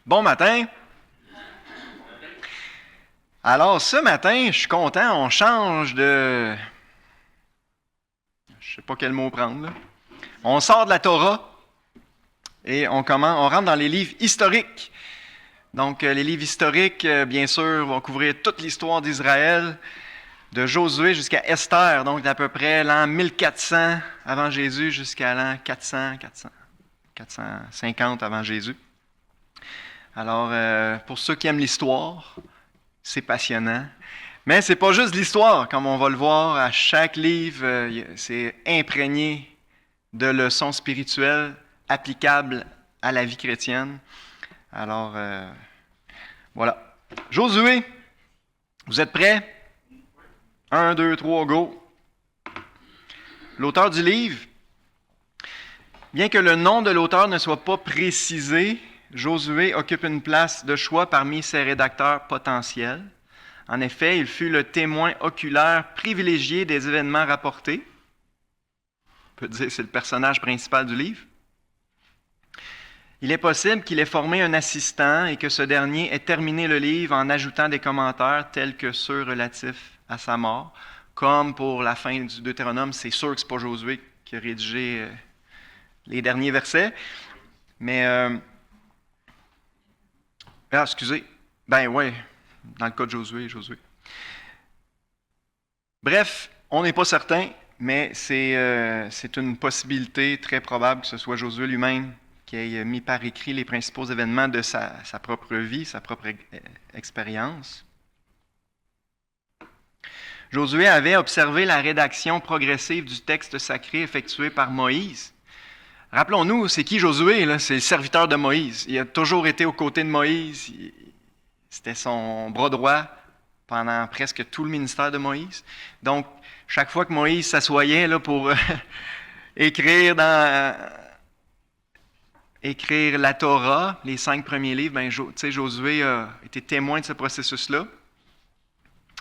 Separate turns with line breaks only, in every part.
Bon matin. Alors, ce matin, je suis content, on change de... Je sais pas quel mot prendre, là. On sort de la Torah et on rentre dans les livres historiques. Donc, les livres historiques, bien sûr, vont couvrir toute l'histoire d'Israël, de Josué jusqu'à Esther, donc d'à peu près l'an 1400 avant Jésus jusqu'à l'an 450 avant Jésus. Alors, pour ceux qui aiment l'histoire, c'est passionnant. Mais c'est pas juste l'histoire, comme on va le voir, à chaque livre, c'est imprégné de leçons spirituelles applicables à la vie chrétienne. Alors, voilà. Josué, vous êtes prêts? 1, 2, 3, go! L'auteur du livre, bien que le nom de l'auteur ne soit pas précisé, Josué occupe une place de choix parmi ses rédacteurs potentiels. En effet, il fut le témoin oculaire privilégié des événements rapportés. On peut dire que c'est le personnage principal du livre. Il est possible qu'il ait formé un assistant et que ce dernier ait terminé le livre en ajoutant des commentaires tels que ceux relatifs à sa mort. Comme pour la fin du Deutéronome, c'est sûr que ce n'est pas Josué qui a rédigé les derniers versets. Mais... excusez. Ben ouais, dans le cas de Josué. Bref, on n'est pas certain, mais c'est une possibilité très probable que ce soit Josué lui-même qui ait mis par écrit les principaux événements de sa propre vie, sa propre expérience. Josué avait observé la rédaction progressive du texte sacré effectuée par Moïse. Rappelons-nous, c'est qui Josué? Là? C'est le serviteur de Moïse. Il a toujours été aux côtés de Moïse. C'était son bras droit pendant presque tout le ministère de Moïse. Donc, chaque fois que Moïse s'assoyait là, pour écrire la Torah, les 5 premiers livres, Josué a été témoin de ce processus-là.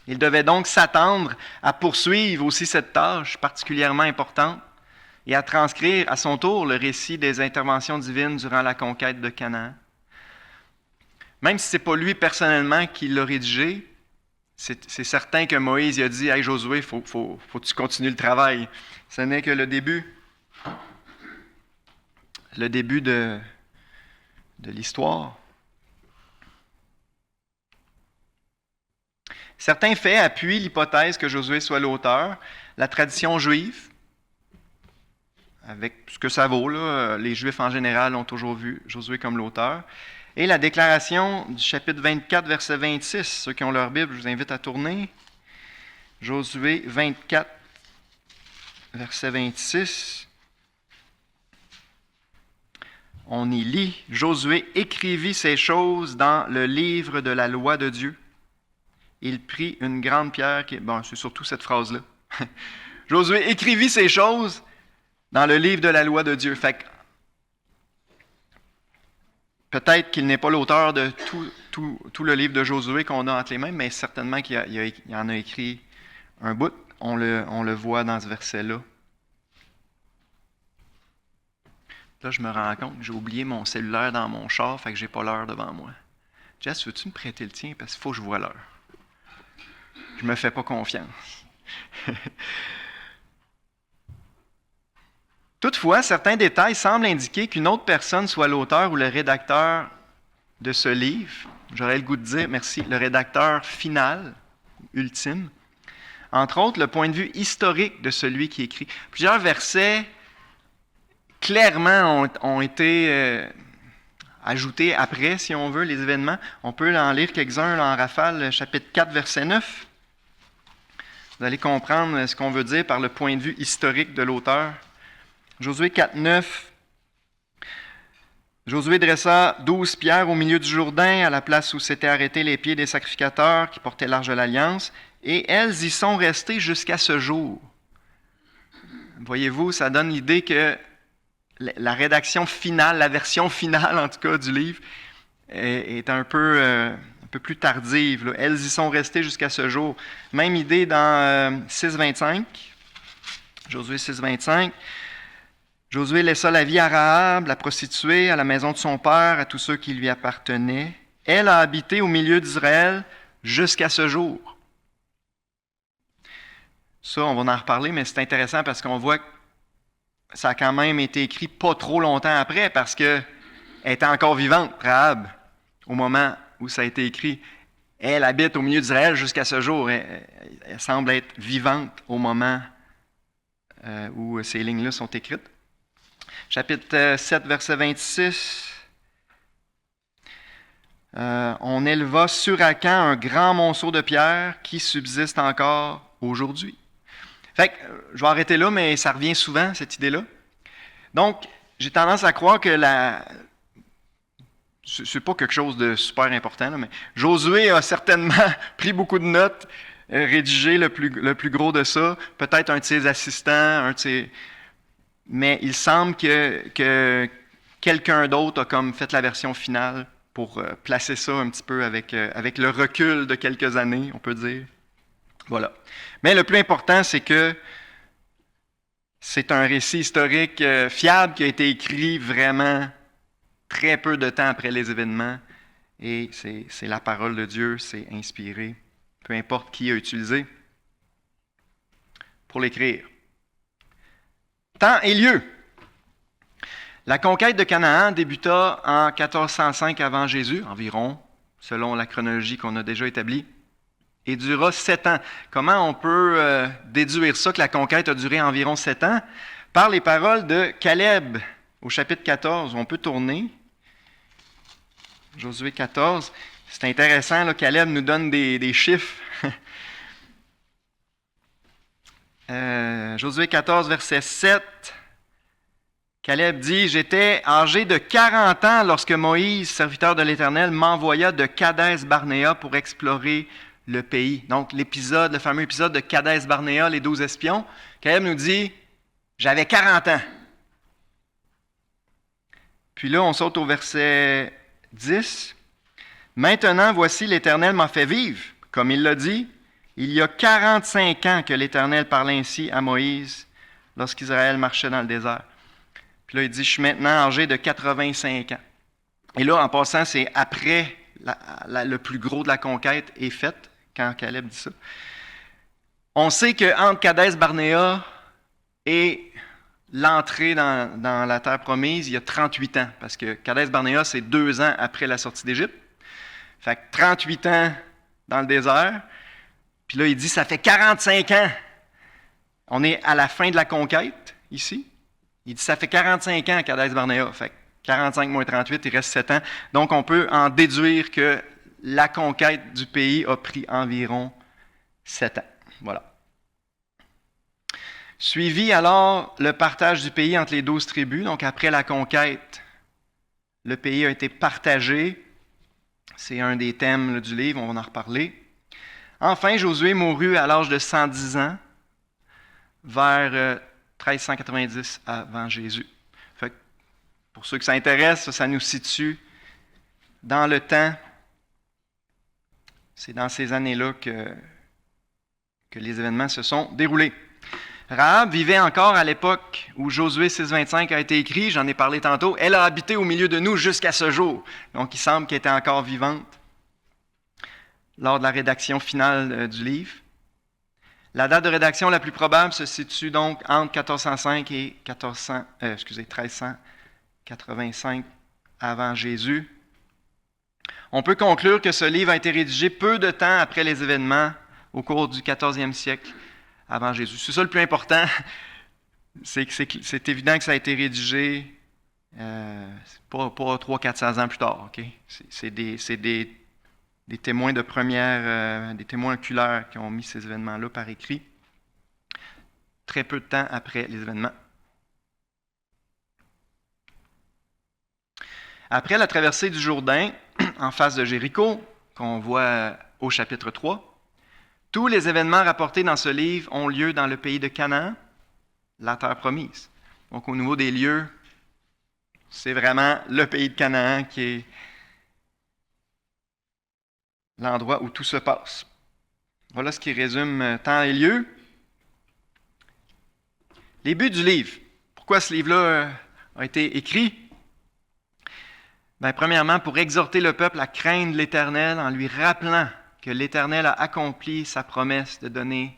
Il devait donc s'attendre à poursuivre aussi cette tâche particulièrement importante et à transcrire à son tour le récit des interventions divines durant la conquête de Canaan. Même si ce n'est pas lui personnellement qui l'a rédigé, c'est certain que Moïse a dit « Hey Josué, faut que tu continues le travail. » Ce n'est que le début de l'histoire. Certains faits appuient l'hypothèse que Josué soit l'auteur. La tradition juive, avec ce que ça vaut, là, les Juifs en général ont toujours vu Josué comme l'auteur. Et la déclaration du chapitre 24, verset 26. Ceux qui ont leur Bible, je vous invite à tourner. Josué 24, verset 26. On y lit « Josué écrivit ces choses dans le livre de la loi de Dieu. Il prit une grande pierre... » Bon, c'est surtout cette phrase-là. « Josué écrivit ces choses dans le livre de la loi de Dieu. » Fait que, peut-être qu'il n'est pas l'auteur de tout le livre de Josué qu'on a entre les mains, mais certainement qu'il en a écrit un bout. On le voit dans ce verset-là. Là, je me rends compte que j'ai oublié mon cellulaire dans mon char, fait que j'ai pas l'heure devant moi. Jess, veux-tu me prêter le tien? Parce qu'il faut que je voie l'heure. Je me fais pas confiance. Toutefois, certains détails semblent indiquer qu'une autre personne soit l'auteur ou le rédacteur de ce livre. J'aurais le goût de dire, merci, le rédacteur final, ultime. Entre autres, le point de vue historique de celui qui écrit. Plusieurs versets, clairement, ont été ajoutés après, si on veut, les événements. On peut en lire quelques-uns en rafale, chapitre 4, verset 9. Vous allez comprendre ce qu'on veut dire par le point de vue historique de l'auteur. Josué 4, 9. Josué dressa 12 pierres au milieu du Jourdain, à la place où s'étaient arrêtés les pieds des sacrificateurs qui portaient l'arche de l'Alliance, et elles y sont restées jusqu'à ce jour. Voyez-vous, ça donne l'idée que la rédaction finale, la version finale en tout cas du livre, est un peu plus tardive. Là. Elles y sont restées jusqu'à ce jour. Même idée dans 6.25. Josué 6.25. Josué laissa la vie à Rahab, la prostituée, à la maison de son père, à tous ceux qui lui appartenaient. Elle a habité au milieu d'Israël jusqu'à ce jour. Ça, on va en reparler, mais c'est intéressant parce qu'on voit que ça a quand même été écrit pas trop longtemps après parce qu'elle était encore vivante, Rahab, au moment où ça a été écrit. Elle habite au milieu d'Israël jusqu'à ce jour. Elle semble être vivante au moment où ces lignes-là sont écrites. Chapitre 7, verset 26. On éleva sur Akan un grand monceau de pierre qui subsiste encore aujourd'hui. Fait que, je vais arrêter là, mais ça revient souvent, cette idée-là. Donc, j'ai tendance à croire que c'est pas quelque chose de super important, là, mais Josué a certainement pris beaucoup de notes, rédigé le plus gros de ça, peut-être un de ses assistants, mais il semble que quelqu'un d'autre a comme fait la version finale pour placer ça un petit peu avec le recul de quelques années, on peut dire. Voilà. Mais le plus important, c'est que c'est un récit historique fiable qui a été écrit vraiment très peu de temps après les événements. Et c'est la parole de Dieu, c'est inspiré, peu importe qui a utilisé pour l'écrire. Temps et lieu. La conquête de Canaan débuta en 1405 avant Jésus, environ, selon la chronologie qu'on a déjà établie, et dura 7 ans. Comment on peut déduire ça, que la conquête a duré environ 7 ans? Par les paroles de Caleb, au chapitre 14. On peut tourner. Josué 14. C'est intéressant, là, Caleb nous donne des chiffres. Josué 14, verset 7. Caleb dit « J'étais âgé de 40 ans lorsque Moïse, serviteur de l'Éternel, m'envoya de Kadès-Barnéa pour explorer le pays. » Donc, le fameux épisode de Kadès-Barnéa, les 12 espions. Caleb nous dit « J'avais 40 ans. » Puis là, on saute au verset 10. « Maintenant, voici, l'Éternel m'a fait vivre. Comme il l'a dit, il y a 45 ans que l'Éternel parlait ainsi à Moïse lorsqu'Israël marchait dans le désert. » Puis là, il dit, je suis maintenant âgé de 85 ans. Et là, en passant, c'est après le plus gros de la conquête est fait, quand Caleb dit ça. On sait qu'entre Kadès-Barnéa et l'entrée dans la terre promise, il y a 38 ans. Parce que Kadès-Barnéa, c'est 2 ans après la sortie d'Égypte. Fait que 38 ans dans le désert. Puis là, il dit, ça fait 45 ans. On est à la fin de la conquête, ici. Il dit, ça fait 45 ans à Kadès-Barnéa. Fait que 45 moins 38, il reste 7 ans. Donc, on peut en déduire que la conquête du pays a pris environ 7 ans. Voilà. Suivi alors le partage du pays entre les 12 tribus. Donc, après la conquête, le pays a été partagé. C'est un des thèmes du livre, on va en reparler. Enfin, Josué mourut à l'âge de 110 ans, vers 1390 avant Jésus. Fait que pour ceux que ça intéresse, ça nous situe dans le temps. C'est dans ces années-là que les événements se sont déroulés. Rahab vivait encore à l'époque où Josué 6,25 a été écrit, j'en ai parlé tantôt. Elle a habité au milieu de nous jusqu'à ce jour. Donc, il semble qu'elle était encore vivante lors de la rédaction finale du livre. La date de rédaction la plus probable se situe donc entre 1405 et 1385 avant Jésus. On peut conclure que ce livre a été rédigé peu de temps après les événements au cours du 14e siècle avant Jésus. C'est ça le plus important, c'est évident que ça a été rédigé pas 300-400 ans plus tard. Okay? C'est des témoins de des témoins oculaires qui ont mis ces événements-là par écrit très peu de temps après les événements. Après la traversée du Jourdain, en face de Jéricho, qu'on voit au chapitre 3, tous les événements rapportés dans ce livre ont lieu dans le pays de Canaan, la terre promise. Donc au niveau des lieux, c'est vraiment le pays de Canaan qui est l'endroit où tout se passe. Voilà ce qui résume temps et lieu. Les buts du livre, Pourquoi ce livre-là a été écrit? Bien, premièrement, pour exhorter le peuple à craindre l'Éternel en lui rappelant que l'Éternel a accompli sa promesse de donner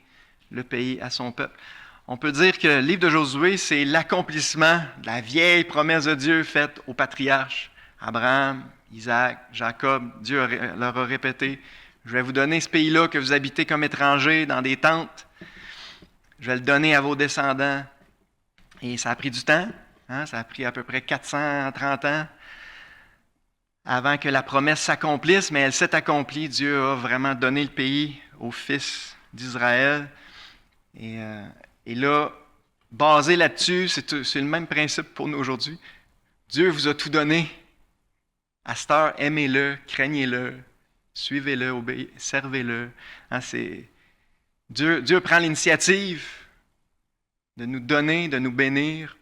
le pays à son peuple. On peut dire que le livre de Josué, c'est l'accomplissement de la vieille promesse de Dieu faite aux patriarches, Abraham, Isaac, Jacob. Dieu leur a répété, je vais vous donner ce pays-là que vous habitez comme étrangers dans des tentes. Je vais le donner à vos descendants. Et ça a pris du temps. Ça a pris à peu près 430 ans avant que la promesse s'accomplisse, mais elle s'est accomplie. Dieu a vraiment donné le pays aux fils d'Israël. Et là, basé là-dessus, c'est le même principe pour nous aujourd'hui. Dieu vous a tout donné. À cette heure, aimez-le, craignez-le, suivez-le, servez-le. Dieu prend l'initiative de nous donner, de nous bénir.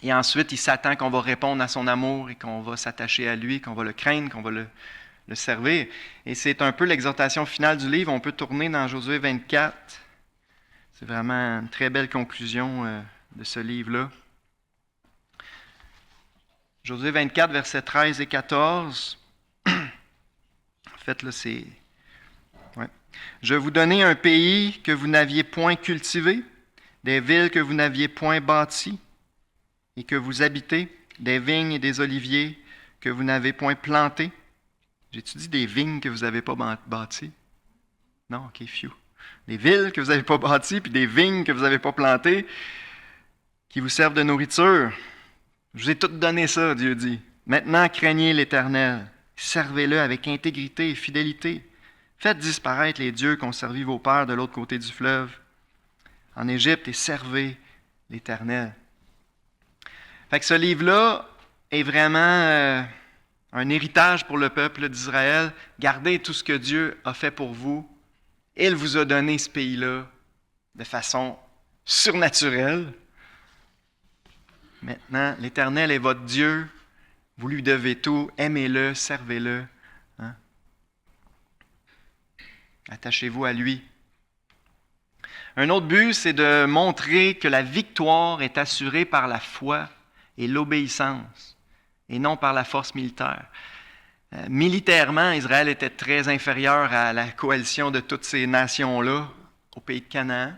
Et ensuite, il s'attend qu'on va répondre à son amour et qu'on va s'attacher à lui, qu'on va le craindre, qu'on va le servir. Et c'est un peu l'exhortation finale du livre. On peut tourner dans Josué 24. C'est vraiment une très belle conclusion de ce livre-là. Josué 24, versets 13 et 14. En fait, là, c'est... Ouais. « Je vous donnais un pays que vous n'aviez point cultivé, des villes que vous n'aviez point bâties, et que vous habitez, des vignes et des oliviers que vous n'avez point plantés. » J'ai-tu dit des vignes que vous n'avez pas bâties? Non, ok, phew. Des villes que vous n'avez pas bâties, puis des vignes que vous n'avez pas plantées, qui vous servent de nourriture. Je vous ai tout donné ça, Dieu dit. Maintenant, craignez l'Éternel. Servez-le avec intégrité et fidélité. Faites disparaître les dieux qu'ont servi vos pères de l'autre côté du fleuve, en Égypte, et servez l'Éternel. Fait que ce livre-là est vraiment un héritage pour le peuple d'Israël. Gardez tout ce que Dieu a fait pour vous. Il vous a donné ce pays-là de façon surnaturelle. Maintenant, l'Éternel est votre Dieu. Vous lui devez tout. Aimez-le, servez-le. Attachez-vous à lui. Un autre but, c'est de montrer que la victoire est assurée par la foi et l'obéissance, et non par la force militaire. Militairement, Israël était très inférieur à la coalition de toutes ces nations-là au pays de Canaan.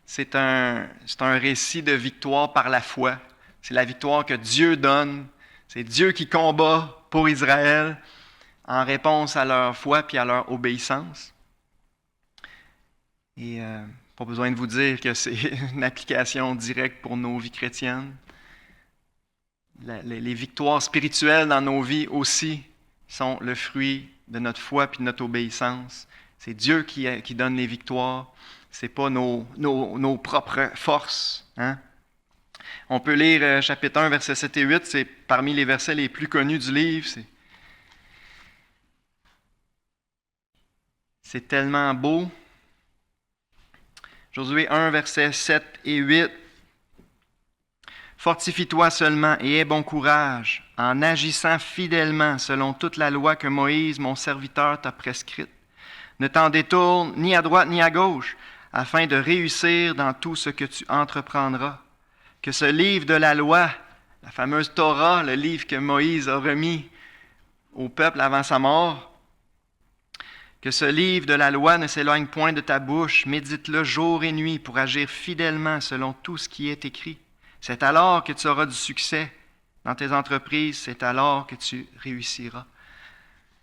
C'est un récit de victoire par la foi. C'est la victoire que Dieu donne. C'est Dieu qui combat pour Israël en réponse à leur foi puis à leur obéissance. Et pas besoin de vous dire que c'est une application directe pour nos vies chrétiennes. Les victoires spirituelles dans nos vies aussi sont le fruit de notre foi et de notre obéissance. C'est Dieu qui donne les victoires. Ce n'est pas nos propres forces. On peut lire chapitre 1, versets 7 et 8. C'est parmi les versets les plus connus du livre. C'est tellement beau. Josué 1, versets 7 et 8. « Fortifie-toi seulement et aie bon courage, en agissant fidèlement selon toute la loi que Moïse, mon serviteur, t'a prescrite. Ne t'en détourne ni à droite ni à gauche, afin de réussir dans tout ce que tu entreprendras. Que ce livre de la loi, la fameuse Torah, le livre que Moïse a remis au peuple avant sa mort, que ce livre de la loi ne s'éloigne point de ta bouche, médite-le jour et nuit pour agir fidèlement selon tout ce qui est écrit. C'est alors que tu auras du succès dans tes entreprises, c'est alors que tu réussiras. »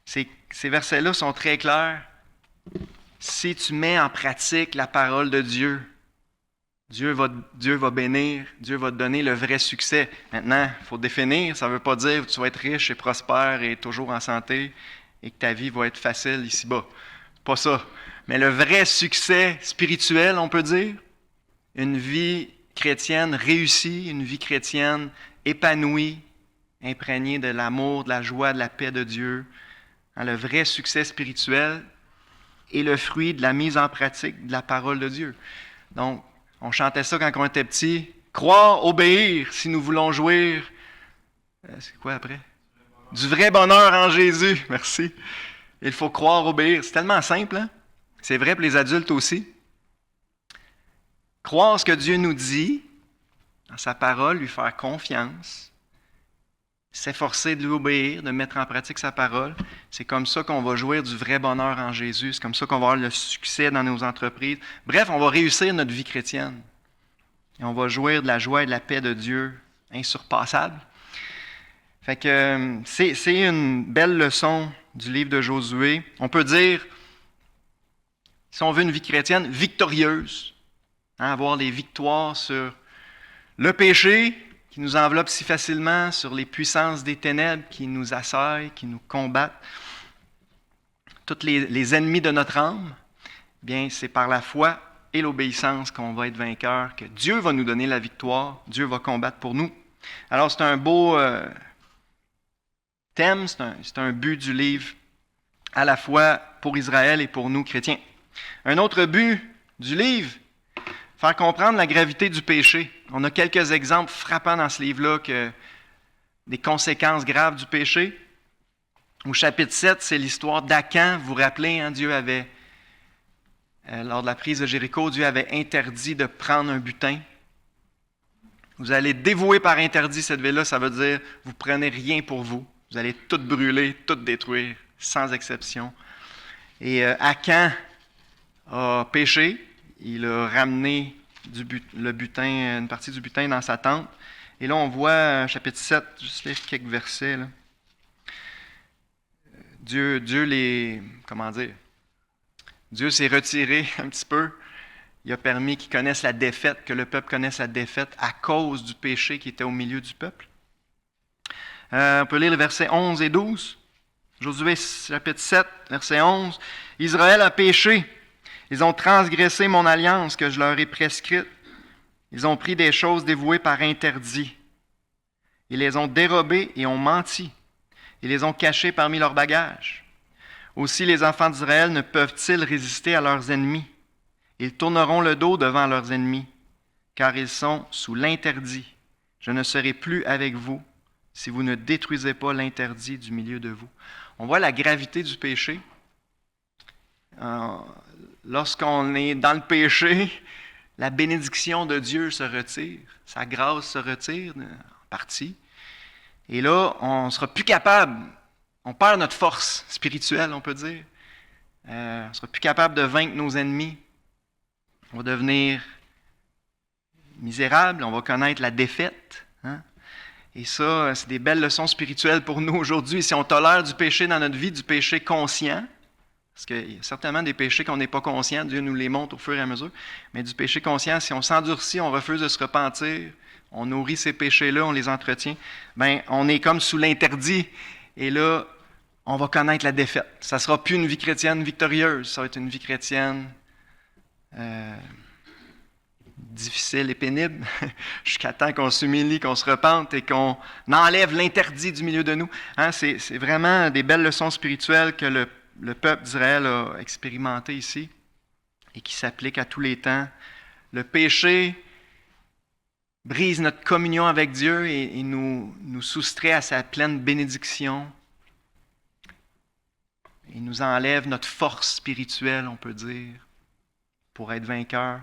Ces versets-là sont très clairs. Si tu mets en pratique la parole de Dieu, Dieu va bénir, Dieu va te donner le vrai succès. Maintenant, il faut définir, ça ne veut pas dire que tu vas être riche et prospère et toujours en santé et que ta vie va être facile ici-bas. C'est pas ça. Mais le vrai succès spirituel, on peut dire, une vie chrétienne réussie, une vie chrétienne épanouie, imprégnée de l'amour, de la joie, de la paix de Dieu. Le vrai succès spirituel est le fruit de la mise en pratique de la parole de Dieu. Donc, on chantait ça quand on était petit. Croire, obéir, si nous voulons jouir. C'est quoi après? Du vrai bonheur en Jésus. Merci. Il faut croire, obéir. C'est tellement simple, hein? C'est vrai pour les adultes aussi. Croire ce que Dieu nous dit, dans sa parole, lui faire confiance, s'efforcer de l'obéir, de mettre en pratique sa parole. C'est comme ça qu'on va jouir du vrai bonheur en Jésus. C'est comme ça qu'on va avoir le succès dans nos entreprises. Bref, on va réussir notre vie chrétienne. Et on va jouir de la joie et de la paix de Dieu insurpassable. Fait que c'est une belle leçon du livre de Josué. On peut dire, si on veut une vie chrétienne victorieuse, avoir des victoires sur le péché qui nous enveloppe si facilement, sur les puissances des ténèbres qui nous assaillent, qui nous combattent, tous les ennemis de notre âme, bien, c'est par la foi et l'obéissance qu'on va être vainqueur, que Dieu va nous donner la victoire, Dieu va combattre pour nous. Alors, c'est un beau thème, c'est un but du livre, à la fois pour Israël et pour nous, chrétiens. Un autre but du livre, faire comprendre la gravité du péché. On a quelques exemples frappants dans ce livre-là, des conséquences graves du péché. Au chapitre 7, c'est l'histoire d'Akan. Vous vous rappelez, Dieu avait, lors de la prise de Jéricho, Dieu avait interdit de prendre un butin. Vous allez dévouer par interdit cette ville-là, ça veut dire vous ne prenez rien pour vous. Vous allez tout brûler, tout détruire, sans exception. Et Akan a péché. Il a ramené le butin, une partie du butin dans sa tente. Et là, on voit, chapitre 7, juste lire quelques versets. Là. Dieu s'est retiré un petit peu. Il a permis qu'ils connaissent la défaite, que le peuple connaisse la défaite à cause du péché qui était au milieu du peuple. On peut lire les versets 11 et 12. Josué, chapitre 7, verset 11. « Israël a péché. Ils ont transgressé mon alliance que je leur ai prescrite. Ils ont pris des choses dévouées par interdit. Ils les ont dérobées et ont menti. Ils les ont cachées parmi leurs bagages. Aussi les enfants d'Israël ne peuvent-ils résister à leurs ennemis. Ils tourneront le dos devant leurs ennemis, car ils sont sous l'interdit. Je ne serai plus avec vous si vous ne détruisez pas l'interdit du milieu de vous. » On voit la gravité du péché. Lorsqu'on est dans le péché, la bénédiction de Dieu se retire, sa grâce se retire en partie. Et là, on ne sera plus capable, on perd notre force spirituelle, on peut dire. On ne sera plus capable de vaincre nos ennemis. On va devenir misérable, on va connaître la défaite. Et ça, c'est des belles leçons spirituelles pour nous aujourd'hui. Si on tolère du péché dans notre vie, du péché conscient, parce qu'il y a certainement des péchés qu'on n'est pas conscient, Dieu nous les montre au fur et à mesure, mais du péché conscient, si on s'endurcit, on refuse de se repentir, on nourrit ces péchés-là, on les entretient, bien, on est comme sous l'interdit, et là, on va connaître la défaite. Ça ne sera plus une vie chrétienne victorieuse, ça va être une vie chrétienne difficile et pénible, jusqu'à temps qu'on s'humilie, qu'on se repente et qu'on enlève l'interdit du milieu de nous. C'est vraiment des belles leçons spirituelles que le peuple d'Israël a expérimenté ici et qui s'appliquent à tous les temps. Le péché brise notre communion avec Dieu et nous soustrait à sa pleine bénédiction. Il nous enlève notre force spirituelle, on peut dire, pour être vainqueur.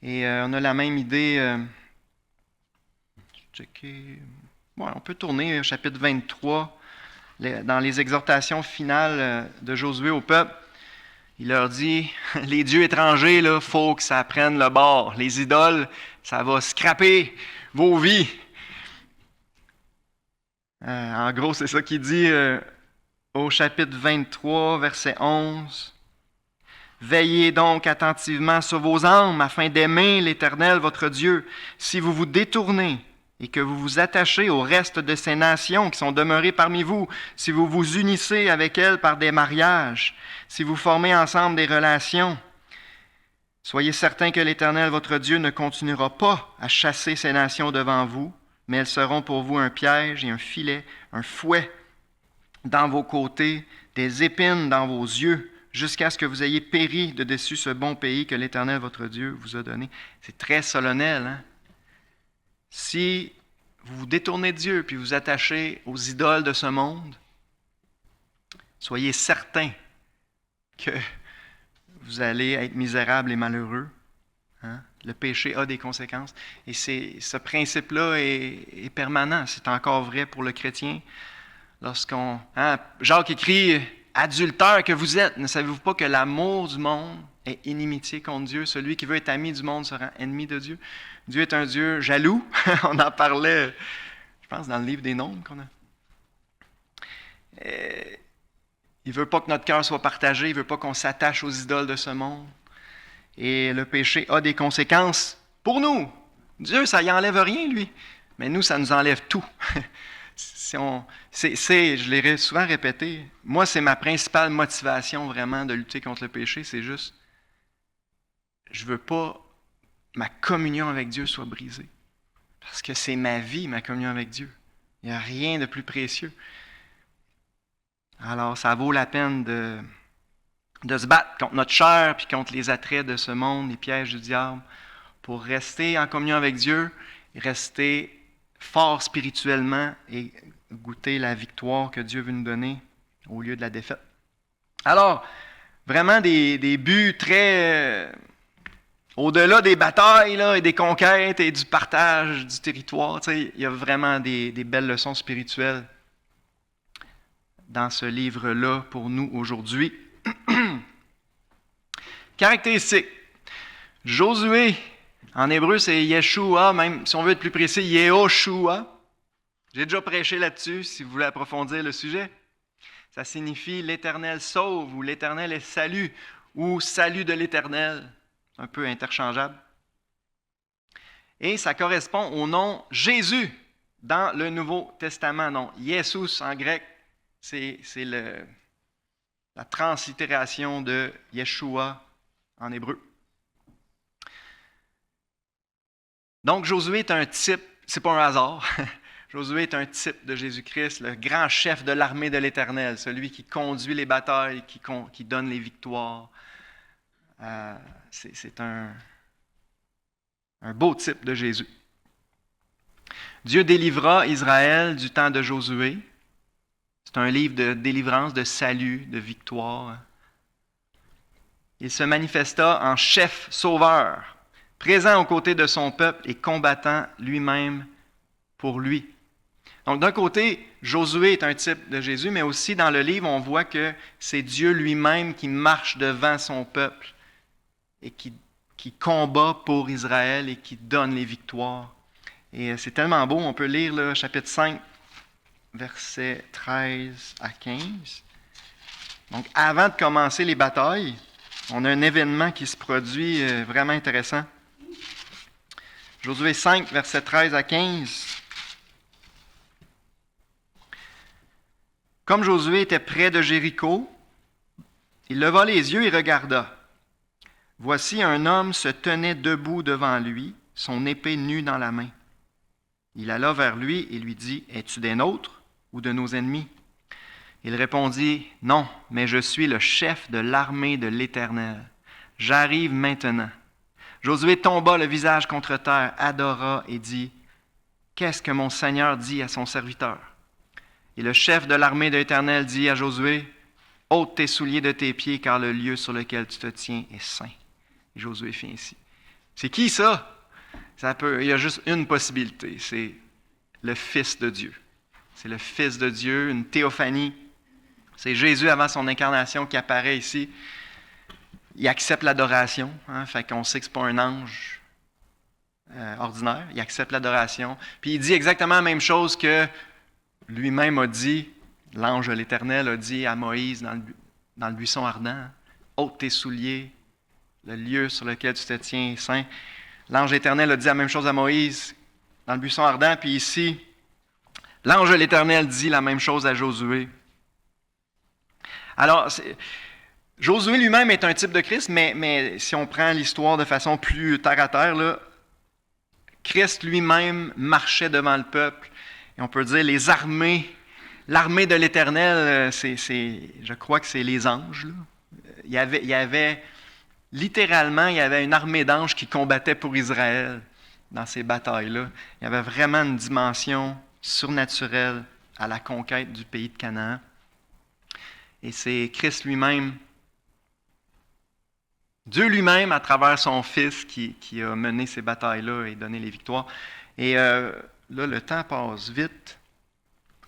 Et on a la même idée. On peut tourner au chapitre 23. Dans les exhortations finales de Josué au peuple, il leur dit, les dieux étrangers, il faut que ça prenne le bord. Les idoles, ça va scraper vos vies. En gros, c'est ça qu'il dit au chapitre 23, verset 11. « Veillez donc attentivement sur vos âmes afin d'aimer l'Éternel, votre Dieu. Si vous vous détournez et que vous vous attachez au reste de ces nations qui sont demeurées parmi vous, si vous vous unissez avec elles par des mariages, si vous formez ensemble des relations, soyez certains que l'Éternel, votre Dieu, ne continuera pas à chasser ces nations devant vous, mais elles seront pour vous un piège et un filet, un fouet dans vos côtés, des épines dans vos yeux, jusqu'à ce que vous ayez péri de dessus ce bon pays que l'Éternel, votre Dieu, vous a donné. » C'est très solennel, Si vous vous détournez de Dieu puis vous attachez aux idoles de ce monde, soyez certains que vous allez être misérable et malheureux. Hein? Le péché a des conséquences. Et ce principe-là est permanent. C'est encore vrai pour le chrétien. Jacques écrit « Adulteurs que vous êtes, ne savez-vous pas que l'amour du monde est inimitié contre Dieu? Celui qui veut être ami du monde sera ennemi de Dieu. » Dieu est un Dieu jaloux. On en parlait, je pense, dans le livre des Nombres qu'on a. Il ne veut pas que notre cœur soit partagé. Il ne veut pas qu'on s'attache aux idoles de ce monde. Et le péché a des conséquences pour nous. Dieu, ça y enlève rien, lui. Mais nous, ça nous enlève tout. Je l'ai souvent répété, moi, c'est ma principale motivation vraiment de lutter contre le péché, c'est juste, je veux pas ma communion avec Dieu soit brisée. Parce que c'est ma vie, ma communion avec Dieu. Il n'y a rien de plus précieux. Alors, ça vaut la peine de se battre contre notre chair, puis contre les attraits de ce monde, les pièges du diable, pour rester en communion avec Dieu, rester fort spirituellement et goûter la victoire que Dieu veut nous donner au lieu de la défaite. Alors, vraiment des buts très au-delà des batailles là, et des conquêtes et du partage du territoire. Il y a vraiment des belles leçons spirituelles dans ce livre-là pour nous aujourd'hui. Caractéristiques. Josué, en hébreu c'est Yeshua, même si on veut être plus précis, Yehoshua. J'ai déjà prêché là-dessus, si vous voulez approfondir le sujet. Ça signifie l'Éternel sauve, ou l'Éternel est salut, ou salut de l'Éternel. C'est un peu interchangeable. Et ça correspond au nom Jésus dans le Nouveau Testament. Donc, Jesus en grec, c'est la translittération de Yeshua en hébreu. Donc, Josué est un type, c'est pas un hasard. Josué est un type de Jésus-Christ, le grand chef de l'armée de l'Éternel, celui qui conduit les batailles, qui donne les victoires. C'est un beau type de Jésus. Dieu délivra Israël du temps de Josué. C'est un livre de délivrance, de salut, de victoire. Il se manifesta en chef sauveur, présent aux côtés de son peuple et combattant lui-même pour lui. Donc, d'un côté, Josué est un type de Jésus, mais aussi dans le livre, on voit que c'est Dieu lui-même qui marche devant son peuple et qui combat pour Israël et qui donne les victoires. Et c'est tellement beau, on peut lire le chapitre 5, versets 13 à 15. Donc, avant de commencer les batailles, on a un événement qui se produit vraiment intéressant. Josué 5, versets 13 à 15. Comme Josué était près de Jéricho, il leva les yeux et regarda. Voici un homme se tenait debout devant lui, son épée nue dans la main. Il alla vers lui et lui dit, « Es-tu des nôtres ou de nos ennemis? » Il répondit, « Non, mais je suis le chef de l'armée de l'Éternel. J'arrive maintenant. » Josué tomba le visage contre terre, adora et dit, « Qu'est-ce que mon Seigneur dit à son serviteur? » Et le chef de l'armée de l'Éternel dit à Josué, « Ôte tes souliers de tes pieds, car le lieu sur lequel tu te tiens est saint. » Et Josué fit ainsi. C'est qui ça? Il y a juste une possibilité, c'est le Fils de Dieu. C'est le Fils de Dieu, une théophanie. C'est Jésus avant son incarnation qui apparaît ici. Il accepte l'adoration, fait qu'on sait que ce n'est pas un ange ordinaire. Il accepte l'adoration. Puis il dit exactement la même chose que lui-même a dit, l'ange de l'Éternel a dit à Moïse dans le buisson ardent, « Ôte tes souliers, le lieu sur lequel tu te tiens est saint. » L'ange éternel a dit la même chose à Moïse dans le buisson ardent, puis ici, l'ange de l'Éternel dit la même chose à Josué. Alors, Josué lui-même est un type de Christ, mais si on prend l'histoire de façon plus terre à terre, là, Christ lui-même marchait devant le peuple. Et on peut dire l'armée de l'Éternel, je crois que c'est les anges. Là. Littéralement, il y avait une armée d'anges qui combattait pour Israël dans ces batailles-là. Il y avait vraiment une dimension surnaturelle à la conquête du pays de Canaan. Et c'est Christ lui-même, Dieu lui-même, à travers son Fils qui a mené ces batailles-là et donné les victoires. Et là, le temps passe vite.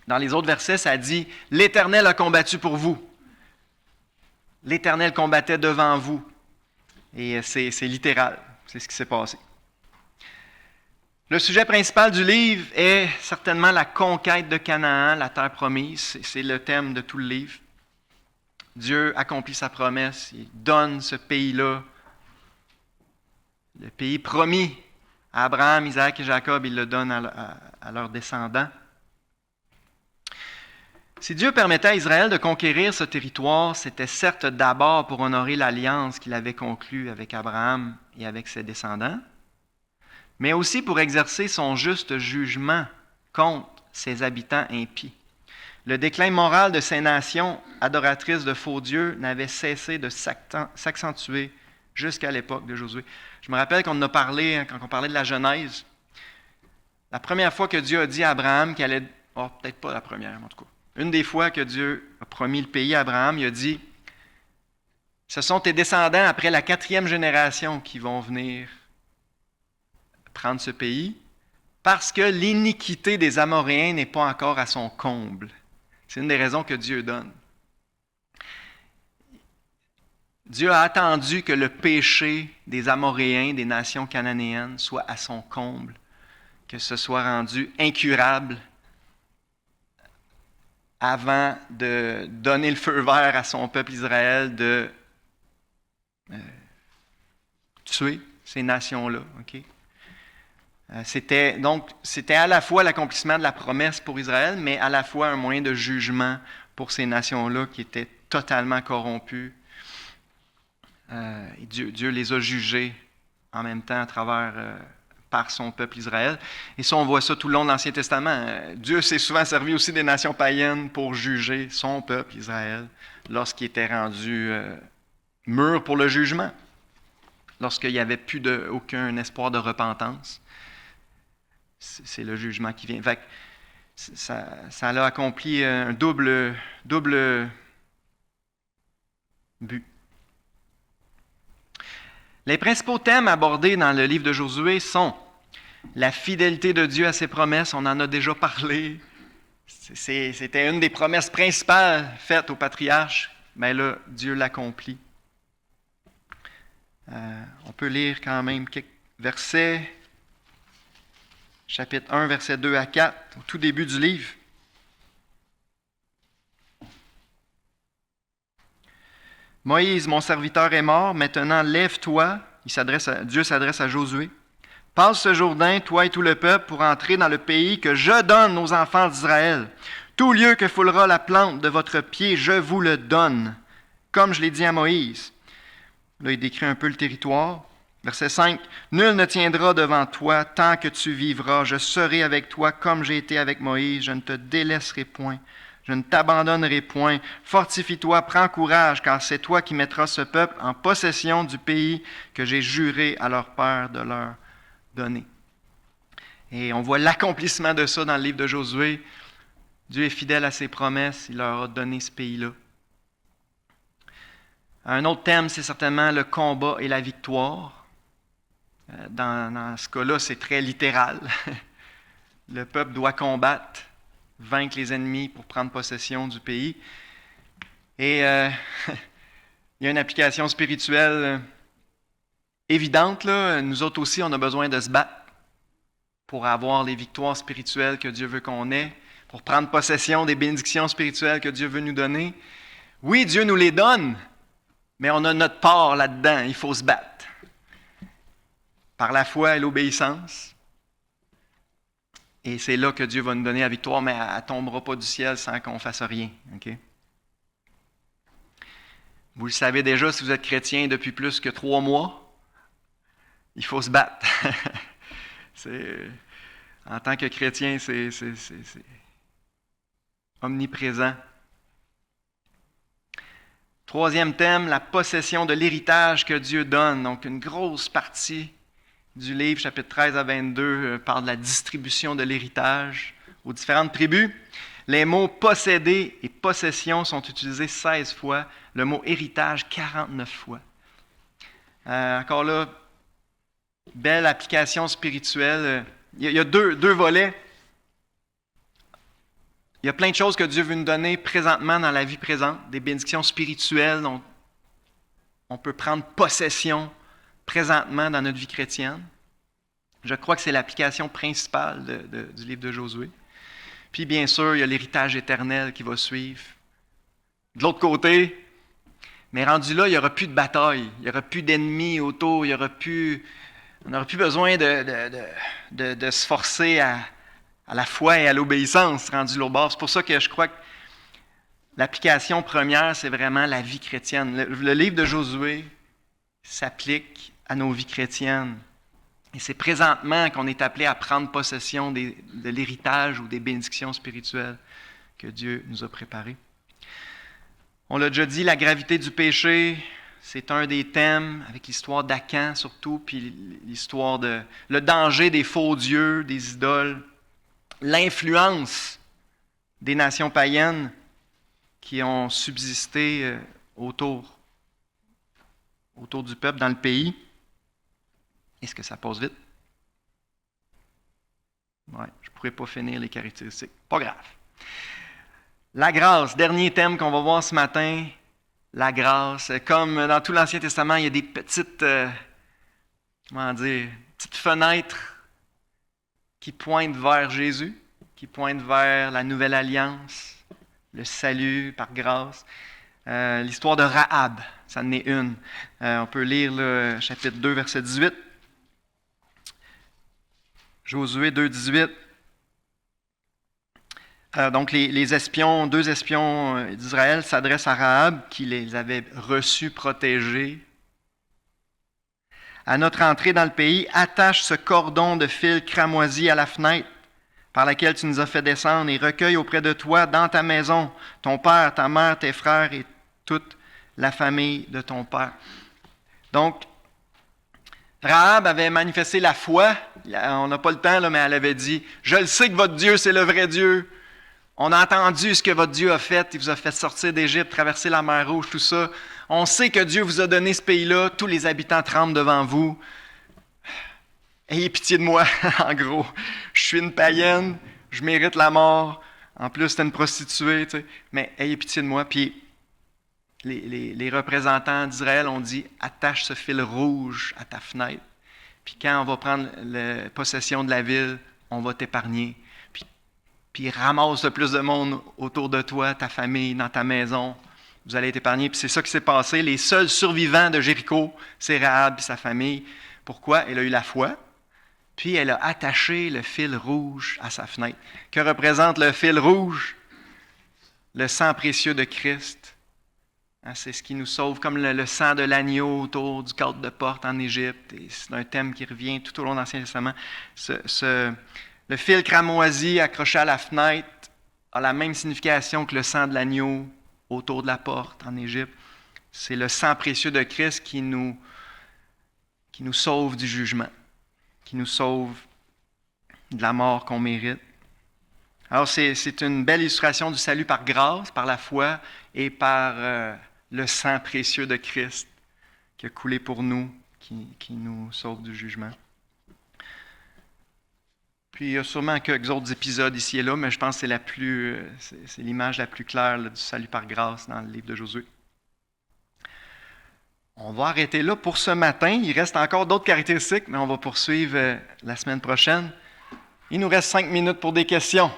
Dans les autres versets, ça dit « L'Éternel a combattu pour vous. L'Éternel combattait devant vous. » Et c'est littéral. C'est ce qui s'est passé. Le sujet principal du livre est certainement la conquête de Canaan, la terre promise. C'est le thème de tout le livre. Dieu accomplit sa promesse, il donne ce pays-là, le pays promis à Abraham, Isaac et Jacob, il le donne à leurs descendants. Si Dieu permettait à Israël de conquérir ce territoire, c'était certes d'abord pour honorer l'alliance qu'il avait conclue avec Abraham et avec ses descendants, mais aussi pour exercer son juste jugement contre ses habitants impies. Le déclin moral de ces nations adoratrices de faux dieux n'avait cessé de s'accentuer jusqu'à l'époque de Josué. Je me rappelle qu'on en a parlé quand on parlait de la Genèse. La première fois que Dieu a dit à Abraham qu'il allait... Oh, peut-être pas la première, en tout cas. Une des fois que Dieu a promis le pays à Abraham, il a dit « Ce sont tes descendants après la 4e génération qui vont venir prendre ce pays, parce que l'iniquité des Amoréens n'est pas encore à son comble. » C'est une des raisons que Dieu donne. Dieu a attendu que le péché des Amoréens, des nations cananéennes, soit à son comble, que ce soit rendu incurable avant de donner le feu vert à son peuple Israël de tuer ces nations-là. Okay? C'était à la fois l'accomplissement de la promesse pour Israël, mais à la fois un moyen de jugement pour ces nations-là qui étaient totalement corrompues. Et Dieu les a jugées en même temps par son peuple Israël. Et ça, on voit ça tout le long de l'Ancien Testament. Dieu s'est souvent servi aussi des nations païennes pour juger son peuple Israël lorsqu'il était rendu mûr pour le jugement, lorsqu'il n'y avait plus aucun espoir de repentance. C'est le jugement qui vient. Fait que ça a accompli un double but. Les principaux thèmes abordés dans le livre de Josué sont la fidélité de Dieu à ses promesses, on en a déjà parlé. C'était une des promesses principales faites aux patriarches, mais là, Dieu l'accomplit. On peut lire quand même quelques versets. Chapitre 1, versets 2 à 4, au tout début du livre. « Moïse, mon serviteur, est mort. Maintenant, lève-toi. » Dieu s'adresse à Josué. « Passe ce Jourdain, toi et tout le peuple, pour entrer dans le pays que je donne aux enfants d'Israël. Tout lieu que foulera la plante de votre pied, je vous le donne, comme je l'ai dit à Moïse. » Là, il décrit un peu le territoire. Verset 5. « Nul ne tiendra devant toi tant que tu vivras. Je serai avec toi comme j'ai été avec Moïse. Je ne te délaisserai point. Je ne t'abandonnerai point. Fortifie-toi, prends courage, car c'est toi qui mettras ce peuple en possession du pays que j'ai juré à leur père de leur donner. » Et on voit l'accomplissement de ça dans le livre de Josué. Dieu est fidèle à ses promesses. Il leur a donné ce pays-là. Un autre thème, c'est certainement le combat et la victoire. Dans ce cas-là, c'est très littéral. Le peuple doit combattre, vaincre les ennemis pour prendre possession du pays. Et il y a une application spirituelle évidente, là. Nous autres aussi, on a besoin de se battre pour avoir les victoires spirituelles que Dieu veut qu'on ait, pour prendre possession des bénédictions spirituelles que Dieu veut nous donner. Oui, Dieu nous les donne, mais on a notre part là-dedans. Il faut se battre. Par la foi et l'obéissance. Et c'est là que Dieu va nous donner la victoire, mais elle ne tombera pas du ciel sans qu'on ne fasse rien. Okay? Vous le savez déjà, si vous êtes chrétien depuis plus que 3 mois, il faut se battre. En tant que chrétien, c'est omniprésent. Troisième thème, la possession de l'héritage que Dieu donne. Donc, une grosse partie du livre, chapitre 13 à 22, parle de la distribution de l'héritage aux différentes tribus. Les mots posséder et possession sont utilisés 16 fois, le mot héritage 49 fois. Encore là, belle application spirituelle. Il y a deux volets. Il y a plein de choses que Dieu veut nous donner présentement dans la vie présente, des bénédictions spirituelles dont on peut prendre possession présentement dans notre vie chrétienne. Je crois que c'est l'application principale du livre de Josué. Puis bien sûr, il y a l'héritage éternel qui va suivre. De l'autre côté, mais rendu là, il n'y aura plus de bataille, il n'y aura plus d'ennemis autour, on n'aura plus besoin de se forcer à la foi et à l'obéissance rendu là au bord. C'est pour ça que je crois que l'application première, c'est vraiment la vie chrétienne. Le livre de Josué s'applique à nos vies chrétiennes. Et c'est présentement qu'on est appelé à prendre possession de l'héritage ou des bénédictions spirituelles que Dieu nous a préparées. On l'a déjà dit, la gravité du péché, c'est un des thèmes, avec l'histoire d'Acan surtout, puis l'histoire le danger des faux dieux, des idoles, l'influence des nations païennes qui ont subsisté autour du peuple dans le pays. Est-ce que ça passe vite? Ouais, je ne pourrais pas finir les caractéristiques. Pas grave. La grâce, dernier thème qu'on va voir ce matin, la grâce. Comme dans tout l'Ancien Testament, il y a des petites fenêtres qui pointent vers Jésus, qui pointent vers la nouvelle alliance, le salut par grâce. L'histoire de Rahab, ça en est une. On peut lire le chapitre 2, verset 18. Josué 2, 18. Donc, deux espions d'Israël s'adressent à Rahab, qui les avait reçus, protégés. À notre entrée dans le pays, attache ce cordon de fil cramoisi à la fenêtre par laquelle tu nous as fait descendre et recueille auprès de toi, dans ta maison, ton père, ta mère, tes frères et toute la famille de ton père. Donc, Rahab avait manifesté la foi. On n'a pas le temps, là, mais elle avait dit « Je le sais que votre Dieu, c'est le vrai Dieu. On a entendu ce que votre Dieu a fait. Il vous a fait sortir d'Égypte, traverser la mer Rouge, tout ça. On sait que Dieu vous a donné ce pays-là. Tous les habitants tremblent devant vous. Ayez pitié de moi, en gros. Je suis une païenne, je mérite la mort. En plus, c'était une prostituée, tu sais. Mais ayez pitié de moi. » Puis les représentants d'Israël ont dit « Attache ce fil rouge à ta fenêtre. Puis quand on va prendre possession de la ville, on va t'épargner. Puis ramasse le plus de monde autour de toi, ta famille, dans ta maison. Vous allez être épargnés. » Puis c'est ça qui s'est passé. Les seuls survivants de Jéricho, c'est Rahab et sa famille. Pourquoi? Elle a eu la foi. Puis elle a attaché le fil rouge à sa fenêtre. Que représente le fil rouge? Le sang précieux de Christ. C'est ce qui nous sauve, comme le sang de l'agneau autour du cadre de porte en Égypte. Et c'est un thème qui revient tout au long de l'Ancien Testament. Le fil cramoisi accroché à la fenêtre a la même signification que le sang de l'agneau autour de la porte en Égypte. C'est le sang précieux de Christ qui nous sauve du jugement, qui nous sauve de la mort qu'on mérite. Alors c'est une belle illustration du salut par grâce, par la foi et par le sang précieux de Christ qui a coulé pour nous, qui nous sauve du jugement. Puis il y a sûrement quelques autres épisodes ici et là, mais je pense que c'est l'image la plus claire là, du salut par grâce dans le livre de Josué. On va arrêter là pour ce matin. Il reste encore d'autres caractéristiques, mais on va poursuivre la semaine prochaine. Il nous reste 5 minutes pour des questions.